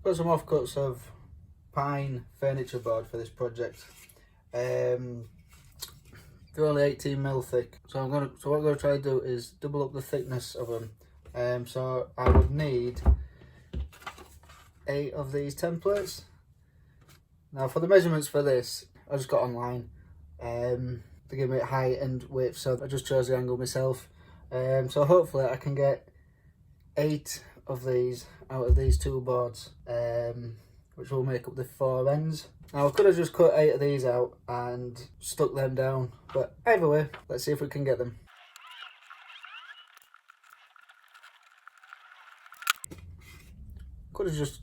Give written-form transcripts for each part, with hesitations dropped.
Got some offcuts of pine furniture board for this project. They're only 18mm thick, so what I'm gonna try to do is double up the thickness of them. So I would need 8 of these templates. Now for the measurements for this, I just got online. They give me height and width, so I just chose the angle myself. So hopefully I can get 8 of these out of these 2 boards, which will make up the 4 ends. Now I could have just cut 8 of these out and stuck them down, but either way, let's see if we can get them. Could have just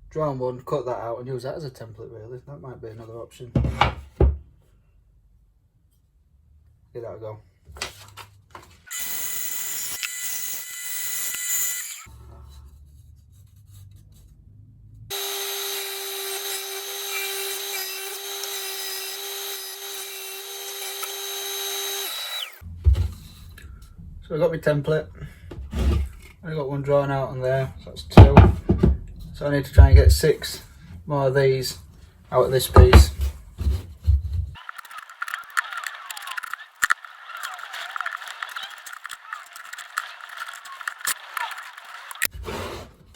drawn one, cut that out and use that as a template really. That might be another option. Give that a go. So I got my template. I got one drawn out on there, so that's 2. So I need to try and get 6 more of these out of this piece.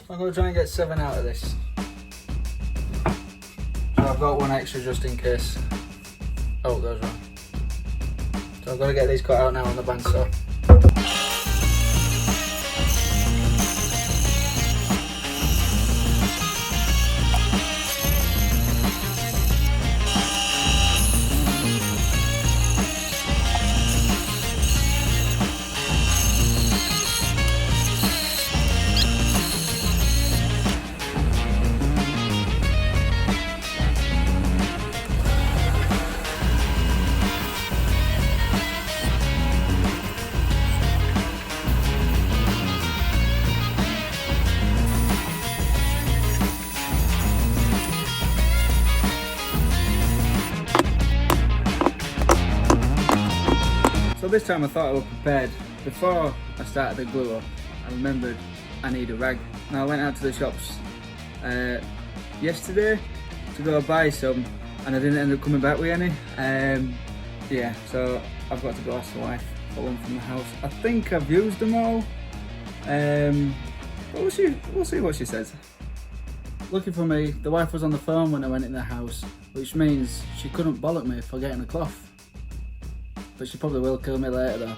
I'm going to try and get 7 out of this. So I've got one extra just in case. Oh, it goes wrong. So I've got to get these cut out now on the bandsaw. So this time I thought I was prepared. Before I started the glue up, I remembered I need a rag. Now I went out to the shops yesterday to go buy some, and I didn't end up coming back with any. Yeah, so I've got to go ask the wife for one from the house. I think I've used them all, but we'll see what she says. Lucky for me, the wife was on the phone when I went in the house, which means she couldn't bollock me for getting a cloth. But she probably will kill me later though.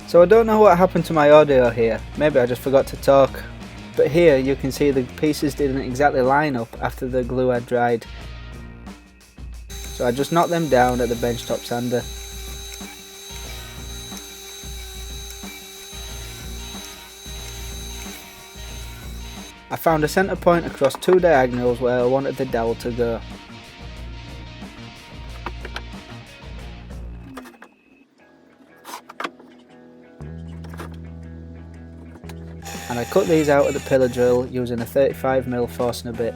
So I don't know what happened to my audio here, maybe I just forgot to talk, but here you can see the pieces didn't exactly line up after the glue had dried. So I just knocked them down at the benchtop sander. I found a centre point across 2 diagonals where I wanted the dowel to go. And I cut these out of the pillar drill using a 35mm Forstner bit.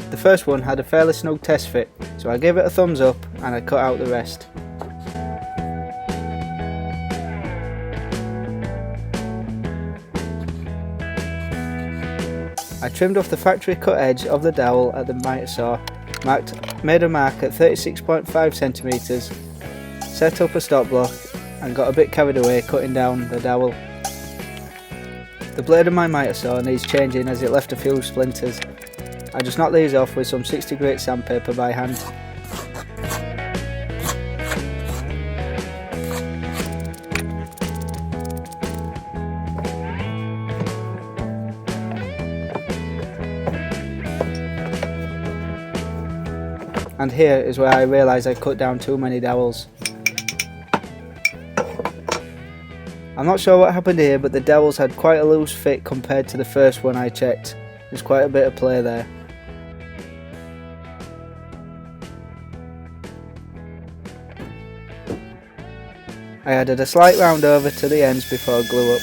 The first one had a fairly snug test fit, so I gave it a thumbs up and I cut out the rest. I trimmed off the factory cut edge of the dowel at the miter saw, made a mark at 36.5cm, set up a stop block and got a bit carried away cutting down the dowel. The blade of my miter saw needs changing as it left a few splinters. I just knock these off with some 60 grit sandpaper by hand. And here is where I realised I cut down too many dowels. I'm not sure what happened here, but the dowels had quite a loose fit compared to the first one I checked. There's quite a bit of play there. I added a slight round over to the ends before glue up.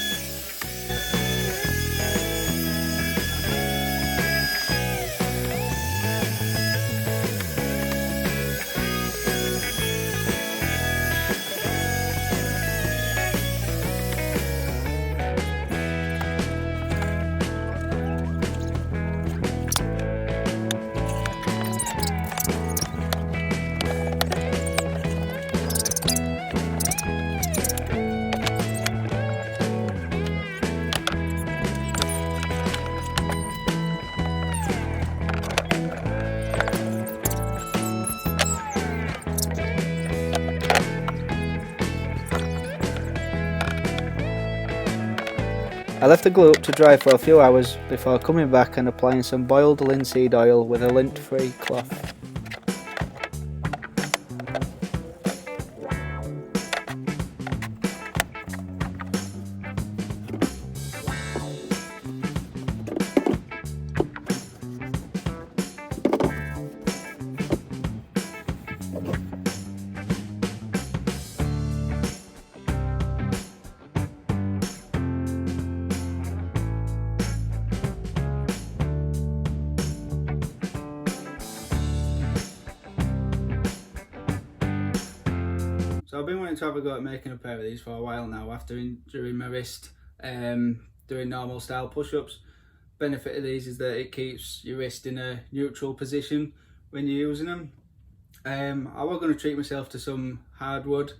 I left the glue up to dry for a few hours before coming back and applying some boiled linseed oil with a lint-free cloth. So I've been wanting to have a go at making a pair of these for a while now after injuring my wrist doing normal style push-ups. Benefit of these is that it keeps your wrist in a neutral position when you're using them. I was going to treat myself to some hardwood,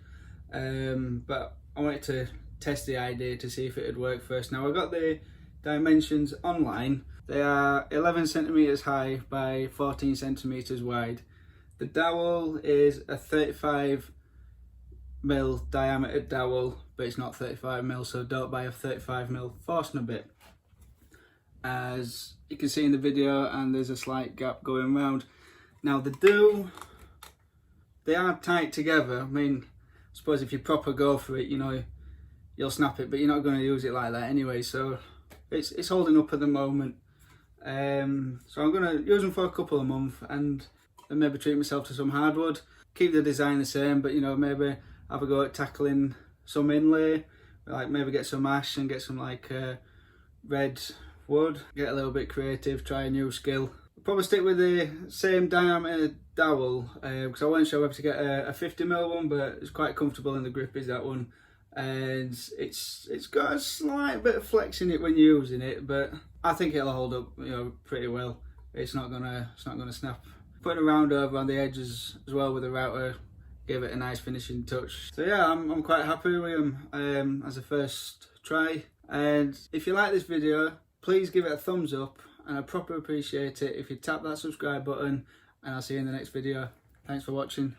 but I wanted to test the idea to see if it would work first. Now I got the dimensions online. They are 11 centimeters high by 14 centimeters wide. The dowel is a 35mm diameter dowel, but it's not 35mm, so don't buy a 35mm Forstner bit. As you can see in the video, and there's a slight gap going round. Now they are tight together. I mean, I suppose if you proper go for it, you know, you'll snap it, but you're not going to use it like that anyway, so it's holding up at the moment. So I'm going to use them for a couple of months and then maybe treat myself to some hardwood. Keep the design the same, but you know, maybe have a go at tackling some inlay, like maybe get some ash and get some like red wood, get a little bit creative, try a new skill. I'll probably stick with the same diameter dowel because I wasn't sure whether to get a 50mm one, but it's quite comfortable in the grip is that one, and it's got a slight bit of flex in it when you're using it, but I think it'll hold up, you know, pretty well. It's not gonna snap. Putting a round over on the edges as well with a router gave it a nice finishing touch. So yeah, I'm quite happy with them as a first try. And if you like this video, please give it a thumbs up, and I proper appreciate it if you tap that subscribe button, and I'll see you in the next video. Thanks for watching.